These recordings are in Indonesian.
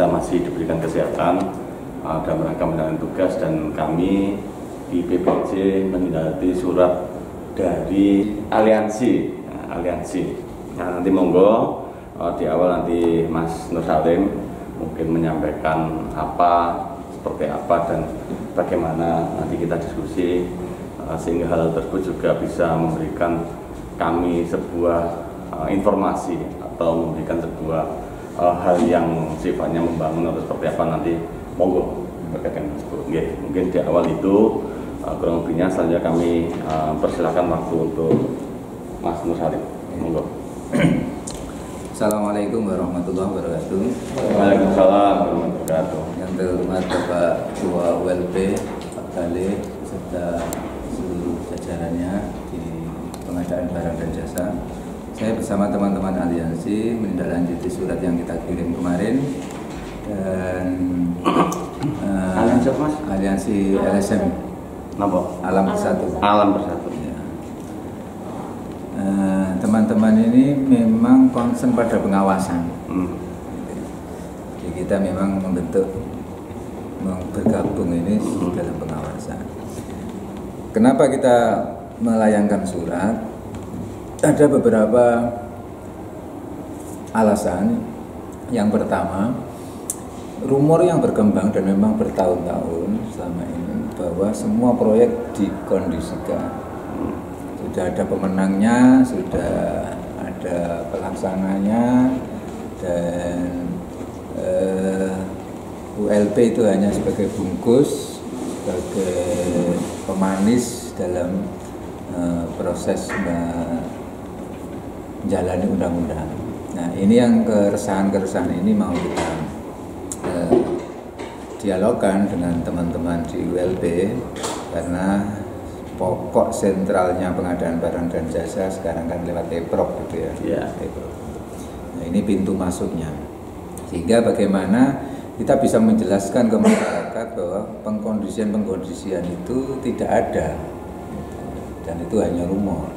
kita masih diberikan kesehatan dalam rangka menjalankan tugas, dan kami di PPJ menindaklanjuti surat dari aliansi. Nah, nanti monggo di awal nanti Mas Nur Salim mungkin menyampaikan seperti apa dan bagaimana nanti kita diskusi, sehingga hal tersebut juga bisa memberikan kami sebuah informasi atau memberikan sebuah hal yang sifatnya membangun atau seperti apa nanti monggo berkaitan tersebut. Mungkin di awal itu kurang lebihnya. Selanjutnya kami persilakan waktu untuk Mas Nur Salim. Monggo. Assalamualaikum warahmatullahi wabarakatuh. Waalaikumsalam warahmatullahi wabarakatuh. Yang terhormat Bapak Ketua ULP Pak Kale serta seluruh jajarannya di pengadaan barang dan jasa. Saya bersama teman-teman aliansi menindaklanjuti surat yang kita kirim kemarin, dan aliansi LSM Alam Bersatu. Ya. Teman-teman ini memang concern pada pengawasan. Jadi kita memang bergabung ini dalam pengawasan. Kenapa kita melayangkan surat? Ada beberapa alasan. Yang pertama, rumor yang berkembang dan memang bertahun-tahun selama ini bahwa semua proyek dikondisikan. Sudah ada pemenangnya, sudah ada pelaksananya, dan ULP itu hanya sebagai bungkus, sebagai pemanis dalam proses menjalani undang-undang. Nah, ini yang keresahan-keresahan ini mau kita dialogkan dengan teman-teman di ULP, karena pokok sentralnya pengadaan barang dan jasa sekarang kan lewat EPROK gitu ya. EPROK. Nah, ini pintu masuknya. Sehingga bagaimana kita bisa menjelaskan ke masyarakat bahwa pengkondisian itu tidak ada. Dan itu hanya rumor.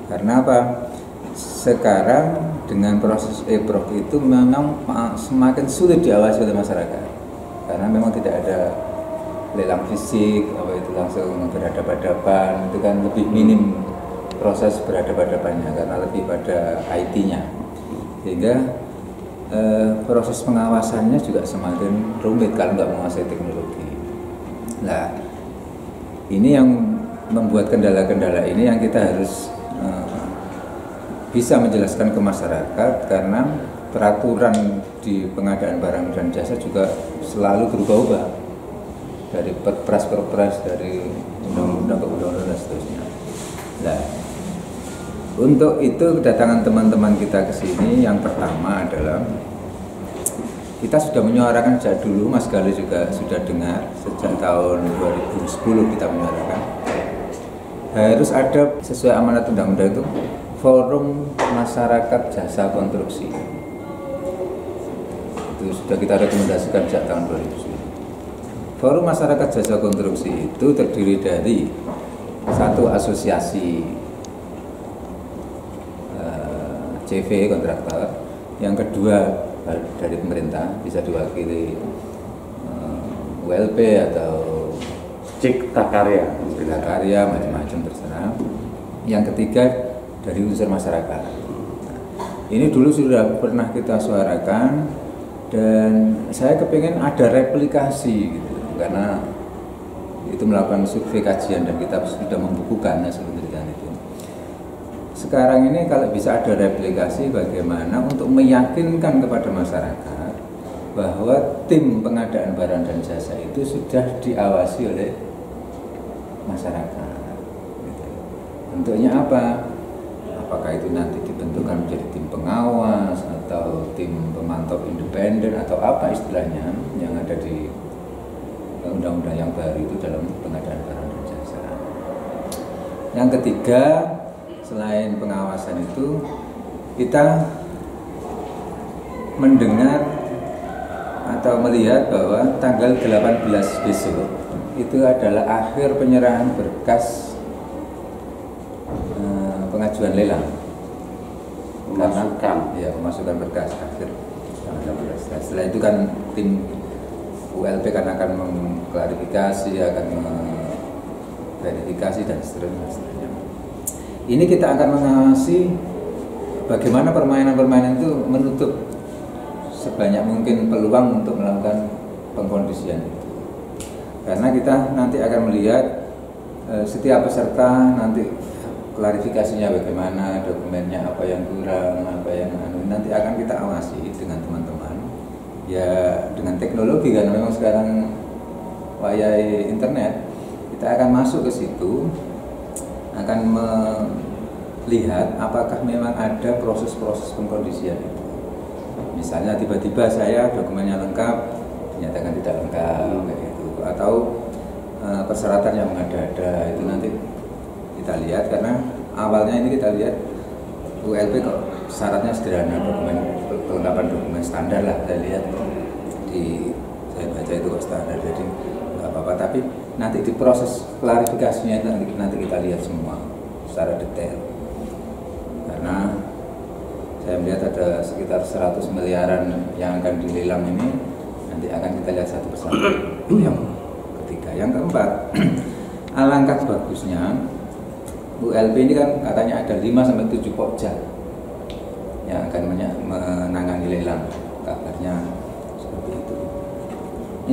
Karena apa? Sekarang dengan proses EPROK itu memang semakin sulit diawasi oleh masyarakat, karena memang tidak ada lelang fisik, itu langsung berhadapan-hadapan, itu kan lebih minim proses berhadapan-hadapannya karena lebih pada IT-nya, sehingga proses pengawasannya juga semakin rumit kalau nggak menguasai teknologi. Nah, ini yang membuat kendala-kendala ini yang kita harus bisa menjelaskan ke masyarakat, karena peraturan di pengadaan barang dan jasa juga selalu berubah-ubah, dari perpres, dari undang-undang ke undang-undang dan seterusnya. Nah, untuk itu kedatangan teman-teman kita ke sini yang pertama adalah kita sudah menyuarakan sejak dulu, Mas Gali juga sudah dengar sejak tahun 2010 kita menyuarakan harus ada sesuai amanat undang-undang itu forum masyarakat jasa konstruksi. Itu sudah kita rekomendasikan sejak tahun 2010. Forum masyarakat jasa konstruksi itu terdiri dari satu asosiasi CV kontraktor, yang kedua dari pemerintah bisa diwakili ULP atau Cipta Karya, macam-macam terserah. Yang ketiga dari unsur masyarakat. Ini dulu sudah pernah kita suarakan, dan saya kepingin ada replikasi gitu, karena itu melakukan survei kajian dan kita sudah membukukan hasil penelitian itu. Sekarang ini kalau bisa ada replikasi, bagaimana untuk meyakinkan kepada masyarakat bahwa tim pengadaan barang dan jasa itu sudah diawasi oleh masyarakat. Bentuknya apa? Apakah itu nanti dibentukkan menjadi tim pengawas atau tim pemantau independen atau apa istilahnya yang ada di undang-undang yang baru itu dalam pengadaan barang dan jasa. Yang ketiga, selain pengawasan itu, kita mendengar atau melihat bahwa tanggal 18 besok itu adalah akhir penyerahan berkas pengajuan lelang, pemasukan berkas akhir tanggal Setelah itu kan tim ULP kan akan mengklarifikasi, akan memverifikasi dan seterusnya. Ini kita akan mengawasi bagaimana permainan-permainan itu menutup sebanyak mungkin peluang untuk melakukan pengkondisian. Karena kita nanti akan melihat setiap peserta nanti klarifikasinya bagaimana, dokumennya apa yang kurang, apa yang nanti akan kita awasi dengan teman-teman. Ya dengan teknologi kan memang sekarang wayai internet, kita akan masuk ke situ, akan melihat apakah memang ada proses-proses pengkondisian itu. Misalnya tiba-tiba saya dokumennya lengkap, dinyatakan tidak lengkap, kayak gitu. Atau persyaratan yang mengada-ada itu nanti kita lihat, karena awalnya ini kita lihat ULP kok syaratnya sederhana, kelengkapan dokumen standar lah, saya lihat saya baca itu kok standar, jadi nggak apa-apa. Tapi nanti di proses klarifikasinya nanti kita lihat semua secara detail, karena saya melihat ada sekitar 100 miliaran yang akan dilelang ini, nanti akan kita lihat satu persatu. Itu yang ketiga. Yang keempat, alangkah bagusnya ULP ini kan katanya ada 5-7 pokja yang akan menangani lelang, kabarnya seperti itu.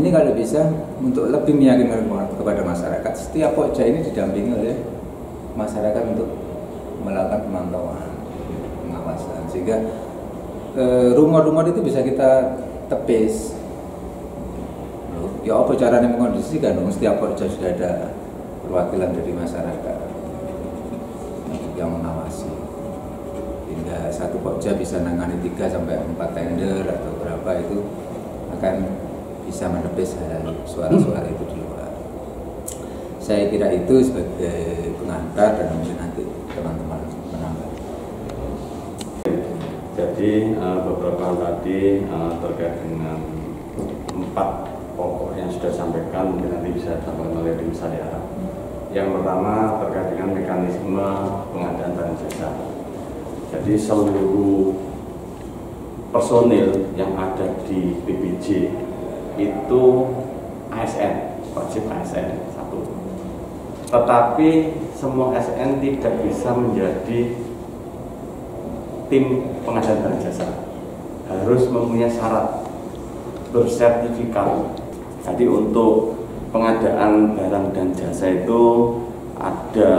Ini kalau bisa untuk lebih meyakinkan kepada masyarakat, setiap pokja ini didampingi oleh masyarakat untuk melakukan pemantauan, pengawasan, sehingga rumor-rumor itu bisa kita tepis. Ya apa caranya mengkondisikan? Setiap pokja sudah ada perwakilan dari masyarakat yang mengawasi, hingga satu pokja bisa nangani 3-4 tender atau berapa, itu akan bisa menepis suara-suara itu di luar. Saya kira itu sebagai pengantar, dan mungkin nanti teman-teman menambah. Jadi beberapa hal tadi terkait dengan 4 pokok yang sudah disampaikan, mungkin nanti bisa disampaikan oleh tim saya. Yang pertama terkait dengan mekanisme pengadaan barang jasa. Jadi seluruh personil yang ada di PPJ itu ASN, wajib ASN satu. Tetapi semua ASN tidak bisa menjadi tim pengadaan barang jasa. Harus mempunyai syarat bersertifikat. Jadi untuk pengadaan barang dan jasa itu ada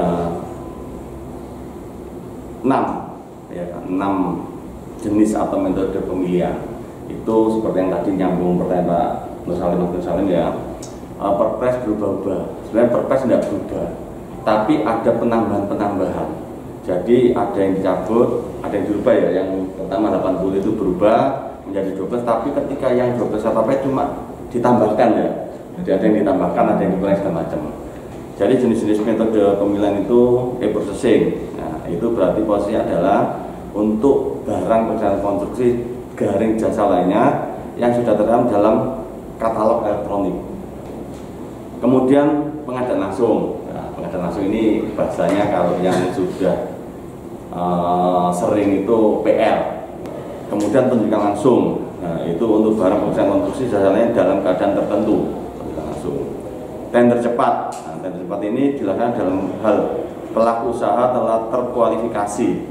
6 jenis atau metode pemilihan. Itu seperti yang tadi nyambung pertanyaan Pak Nur Salim ya. Perpres berubah-ubah. Sebenarnya perpres tidak berubah, tapi ada penambahan-penambahan. Jadi ada yang dicabut, ada yang dirubah ya. Yang pertama 80 itu berubah menjadi 12, tapi ketika yang 12 apa cuma ditambahkan ya. Jadi ada yang ditambahkan, ada yang dikurangi segala macam. Jadi jenis-jenis metode pemilihan itu processing. Nah, itu berarti posisinya adalah untuk barang pekerjaan konstruksi garing jasa lainnya yang sudah terdapat dalam katalog elektronik. Kemudian pengadaan langsung. Nah, pengadaan langsung ini bahasanya kalau yang sudah sering itu PR. Kemudian penunjukan langsung. Nah, itu untuk barang pekerjaan konstruksi jasa lainnya dalam keadaan tertentu. Tender cepat. Nah, tender cepat ini dilakukan dalam hal pelaku usaha telah terkualifikasi.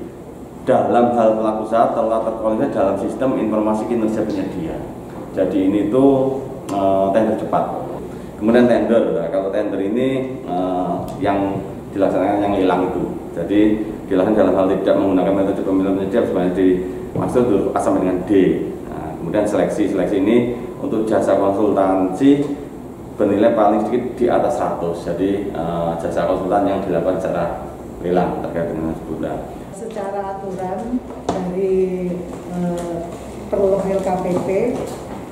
Dalam hal pelaku usaha telah terkualifikasi dalam sistem informasi kinerja penyedia. Jadi ini tuh tender cepat. Kemudian tender. Nah, kalau tender ini yang dilaksanakan yang lelang itu. Jadi dilakukan dalam hal tidak menggunakan metode pemilihan penyedia sebenarnya dimaksud huruf A sampai dengan D. Nah, kemudian seleksi ini untuk jasa konsultansi bernilai paling sedikit di atas 100. Jadi jasa konsultan yang dilakukan secara lelang terkait dengan sebutan. Secara aturan dari Perlok LKPP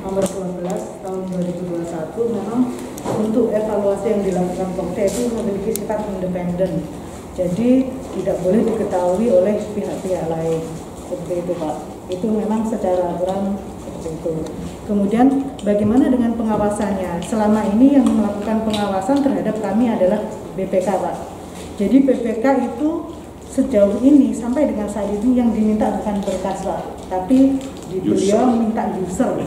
nomor 12 tahun 2021 memang untuk evaluasi yang dilakukan Pokja itu memiliki sifat independen. Jadi tidak boleh diketahui oleh pihak-pihak lain. Seperti itu Pak. Itu memang secara aturan seperti itu. Kemudian bagaimana dengan pengawasannya? Selama ini yang melakukan pengawasan terhadap kami adalah BPK Pak. Jadi BPK itu sejauh ini sampai dengan saat ini yang diminta bukan berkas Pak, tapi Beliau minta user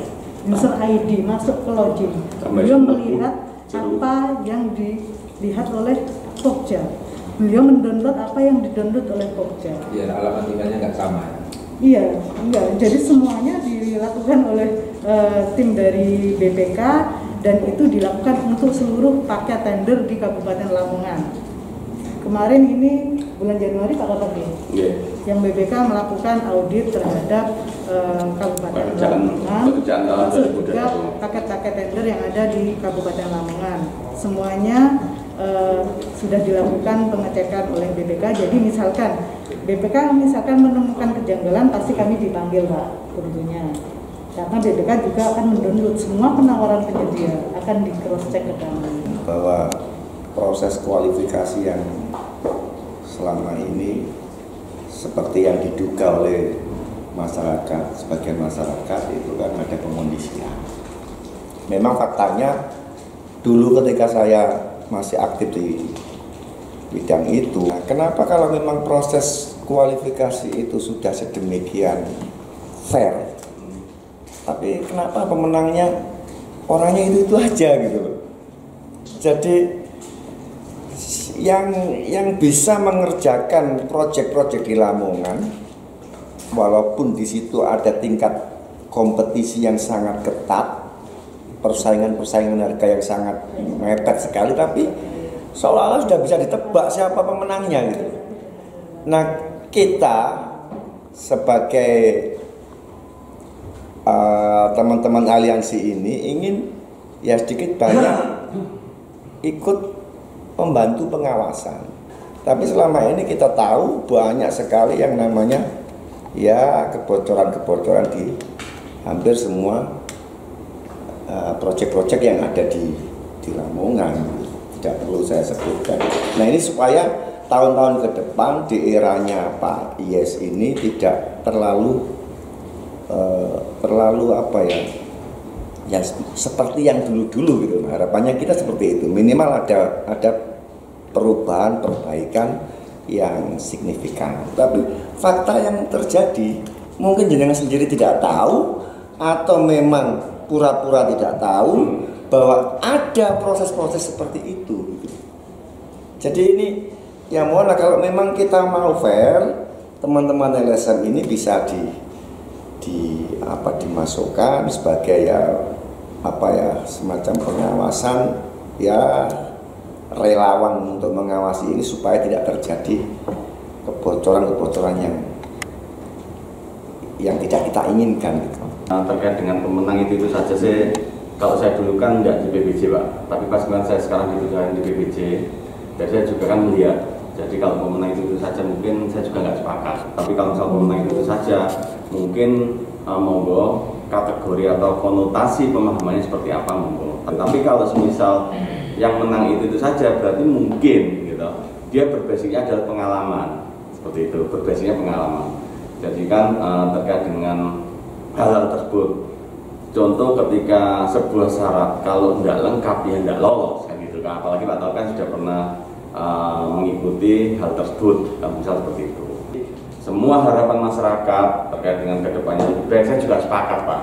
ID masuk ke login. Beliau melihat apa yang dilihat oleh Pokja. Beliau mendownload apa yang didownload oleh Pokja. Iya, alamat emailnya nggak sama. Iya, enggak. Jadi semuanya dilakukan oleh tim dari BPK dan itu dilakukan untuk seluruh paket tender di Kabupaten Lamongan. Kemarin ini bulan Januari Pak Kapolri, yang BPK melakukan audit terhadap Kabupaten Lamongan, termasuk juga paket-paket tender yang ada di Kabupaten Lamongan. Semuanya sudah dilakukan pengecekan oleh BPK. Jadi misalkan BPK menemukan kejanggalan, pasti kami dipanggil Pak, tentunya. Karena BPK juga akan mendownload semua penawaran penyedia, akan di cross check ke kami. Bahwa proses kualifikasi yang selama ini seperti yang diduga oleh masyarakat, sebagian masyarakat itu kan ada pengondisian. Memang faktanya dulu ketika saya masih aktif di bidang itu, kenapa kalau memang proses kualifikasi itu sudah sedemikian fair, tapi kenapa pemenangnya orangnya itu aja gitu loh. Jadi yang bisa mengerjakan proyek-proyek di Lamongan, walaupun di situ ada tingkat kompetisi yang sangat ketat, persaingan harga yang sangat mepet sekali, tapi seolah-olah sudah bisa ditebak siapa pemenangnya gitu. Nah, kita sebagai teman-teman aliansi ini ingin ya sedikit banyak ikut membantu pengawasan. Tapi selama ini kita tahu banyak sekali yang namanya ya kebocoran-kebocoran di hampir semua proyek-proyek yang ada di Lamongan. Tidak perlu saya sebutkan. Nah, ini supaya tahun-tahun ke depan di eranya Pak Yes ini tidak terlalu apa ya seperti yang dulu-dulu gitu. Harapannya kita seperti itu. Minimal ada perbaikan yang signifikan. Tapi fakta yang terjadi mungkin jenengan sendiri tidak tahu atau memang pura-pura tidak tahu bahwa ada proses-proses seperti itu. Jadi ini ya mohonlah kalau memang kita mau fair, teman-teman LSM ini bisa dimasukkan sebagai semacam pengawasan ya, relawan untuk mengawasi ini supaya tidak terjadi kebocoran-kebocoran yang tidak kita inginkan gitu. Terkait dengan pemenang itu saja sih, kalau saya dulu kan tidak di PPJ Pak, tapi pas saya sekarang di PPJ, jadi saya juga kan melihat, jadi kalau pemenang itu saja mungkin saya juga nggak sepakat, tapi kalau misal pemenang itu saja mungkin monggo kategori atau konotasi pemahamannya seperti apa monggo. Tapi kalau semisal yang menang itu saja berarti mungkin gitu, dia berbasisnya adalah pengalaman, seperti itu, berbasisnya pengalaman. Jadi kan terkait dengan hal tersebut, contoh ketika sebuah syarat kalau tidak lengkap ya tidak lolos kan gitu kan, apalagi Pak Taufik kan sudah pernah mengikuti hal tersebut kan, misal seperti itu. Semua harapan masyarakat terkait dengan kedepannya lebih baik, saya juga sepakat Pak.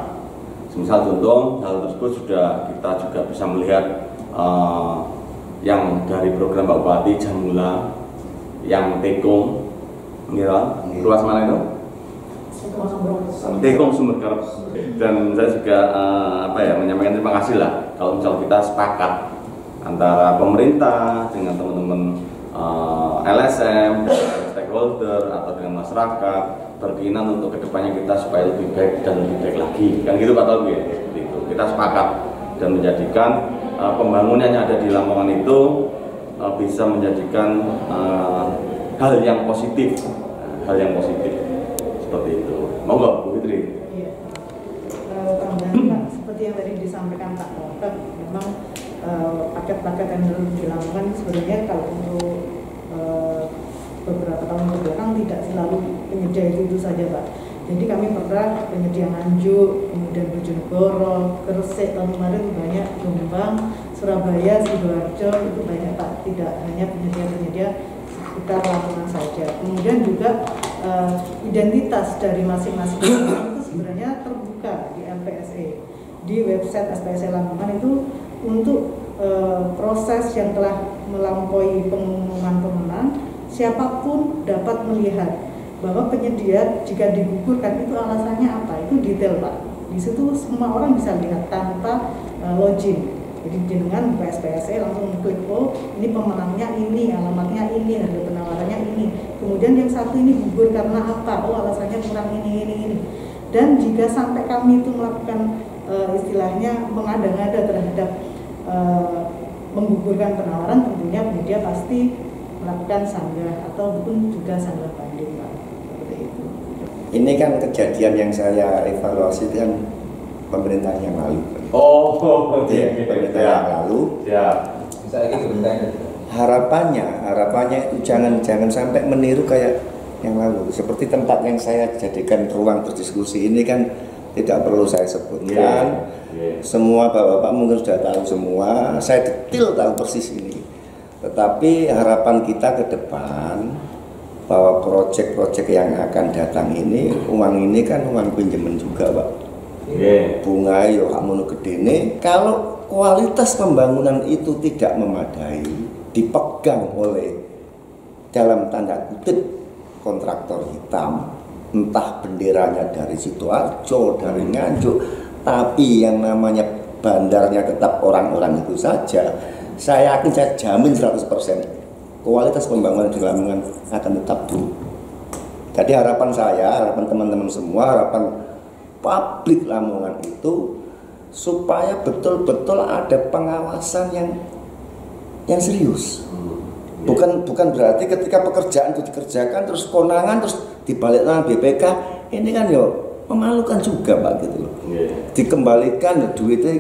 Misal contoh hal tersebut sudah kita juga bisa melihat yang dari program Pak Bupati Jamula, yang Tekong, ruas mana itu? Tekong Sumber Karep. Dan saya juga menyampaikan terima kasih lah kalau misal kita sepakat antara pemerintah dengan teman-teman LSM, stakeholder atau dengan masyarakat berkeinginan untuk kedepannya kita supaya lebih baik dan lebih baik lagi kan gitu Pak Taufik. Gitu. Kita sepakat dan menjadikan pembangunan yang ada di Lamongan itu bisa menjadikan hal yang positif, seperti itu. Monggo Bu Fitri. Iya. Tambahan Pak, seperti yang tadi disampaikan Pak Taufik, memang paket-paket yang di Lamongan sebenarnya kalau untuk beberapa tahun kebelakang tidak selalu penyedia itu saja Pak. Jadi kami pernah penyedia Nganjuk, kemudian Bojonegoro, Gresik, tahun kemarin banyak, Jombang, Surabaya, Sidoarjo itu banyak Pak. Tidak hanya penyedia-penyedia sekitar Lamongan saja. Kemudian juga identitas dari masing-masing itu sebenarnya terbuka di LPSE, di website SPSE Lamongan itu untuk proses yang telah melampaui pengumuman pemenang, siapapun dapat melihat bahwa penyedia jika digugurkan itu alasannya apa, itu detail Pak. Di situ semua orang bisa lihat tanpa login. Jadi dengan buka SPSE langsung klik, oh ini pemenangnya ini, alamatnya ini, harga penawarannya ini. Kemudian yang satu ini gugur karena apa? Oh alasannya kurang ini. Dan jika sampai kami itu melakukan istilahnya mengada-ngada terhadap menggugurkan penawaran, tentunya media pasti melakukan sanggah ataupun juga sanggah banding Pak. Seperti itu. Ini kan kejadian yang saya evaluasi kan pemerintahan yang lalu. Pemerintahan yang lalu. Harapannya itu jangan sampai meniru kayak yang lalu. Seperti tempat yang saya jadikan ruang berdiskusi ini kan tidak perlu saya sebutkan. Semua bapak-bapak mungkin sudah tahu semua. Saya detail tahu persis ini. Tetapi harapan kita ke depan bahwa proyek-proyek yang akan datang ini, uang ini kan uang pinjaman juga Pak. Bunga yo amono gedene. Kalau kualitas pembangunan itu tidak memadai, dipegang oleh dalam tanda kutip kontraktor hitam, entah benderanya dari Sidoarjo, dari Nganjuk, tapi yang namanya bandarnya tetap orang-orang itu saja, saya yakin, saya jamin 100% kualitas pembangunan di Lamongan akan tetap dulu. Jadi harapan saya, harapan teman-teman semua, harapan publik Lamongan itu supaya betul-betul ada pengawasan yang serius. Bukan berarti ketika pekerjaan itu dikerjakan terus konangan terus dibalik dengan BPK, ini kan yo memalukan juga Pak gitu loh. Dikembalikan duitnya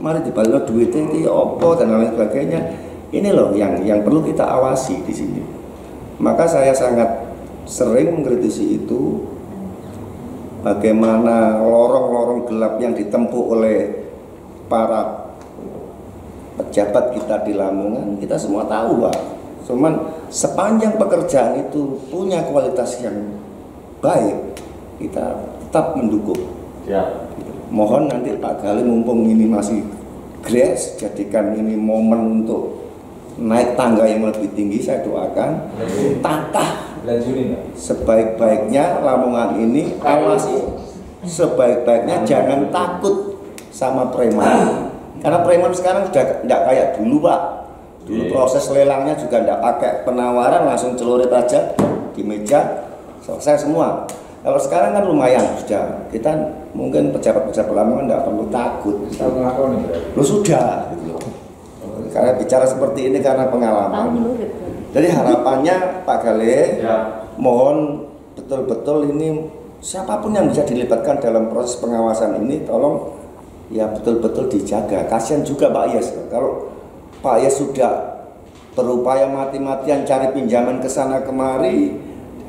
mari dibalik duitnya itu opo dan lain sebagainya. Ini loh yang perlu kita awasi di sini. Maka saya sangat sering mengkritisi itu, bagaimana lorong-lorong gelap yang ditempuh oleh para pejabat kita di Lamongan, kita semua tahu Pak. Cuman sepanjang pekerjaan itu punya kualitas yang baik, kita tetap mendukung. Mohon nanti Pak Gali mumpung ini masih grace, jadikan ini momen untuk naik tangga yang lebih tinggi. Saya doakan tata sebaik-baiknya Lamongan ini, awasi sebaik-baiknya, jangan takut sama preman. Karena preman sekarang sudah tidak kayak dulu Pak. Dulu proses lelangnya juga tidak pakai penawaran, langsung celurit aja di meja, selesai semua. Kalau sekarang kan lumayan sudah, kita mungkin pejabat-pejabat Lamongan tidak perlu takut. Lu sudah gitu loh. Karena bicara seperti ini karena pengalaman. Jadi harapannya Pak Gale, mohon betul-betul ini siapapun yang bisa dilibatkan dalam proses pengawasan ini, tolong ya betul-betul dijaga. Kasihan juga Pak Yes, kalau Pak Yes sudah berupaya mati-matian cari pinjaman ke sana kemari,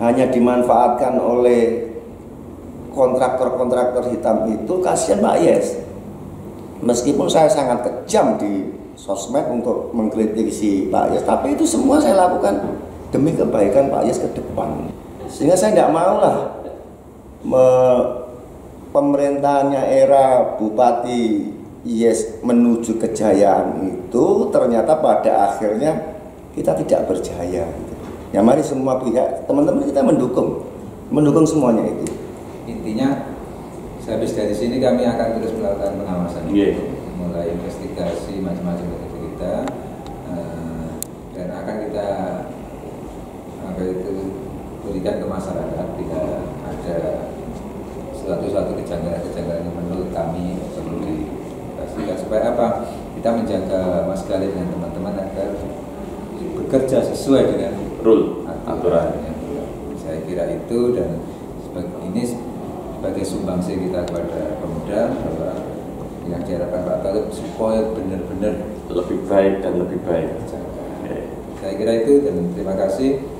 hanya dimanfaatkan oleh kontraktor-kontraktor hitam itu, kasihan Pak Yes. Meskipun saya sangat kejam di sosmed untuk mengkritisi Pak Yes, tapi itu semua saya lakukan demi kebaikan Pak Yes ke depan. Sehingga saya tidak mau lah pemerintahannya era Bupati Yes menuju kejayaan itu ternyata pada akhirnya kita tidak berjaya. Ya mari semua pihak, teman-teman kita mendukung semuanya itu. Intinya sehabis dari sini kami akan terus melakukan pengawasan, mulai investigasi macam-macam dari kita, dan akan kita berikan ke masyarakat bila ada suatu kejanggalan yang menurut kami perlu dipastikan, supaya apa? Kita menjaga Mas Gali dan teman-teman agar bekerja sesuai dengan aturan. Saya kira itu, dan ini sebagai sumbangsi kita kepada pemuda bahwa yang diharapkan Pak Talib supaya benar-benar lebih baik dan lebih baik. Saya kira itu, dan terima kasih.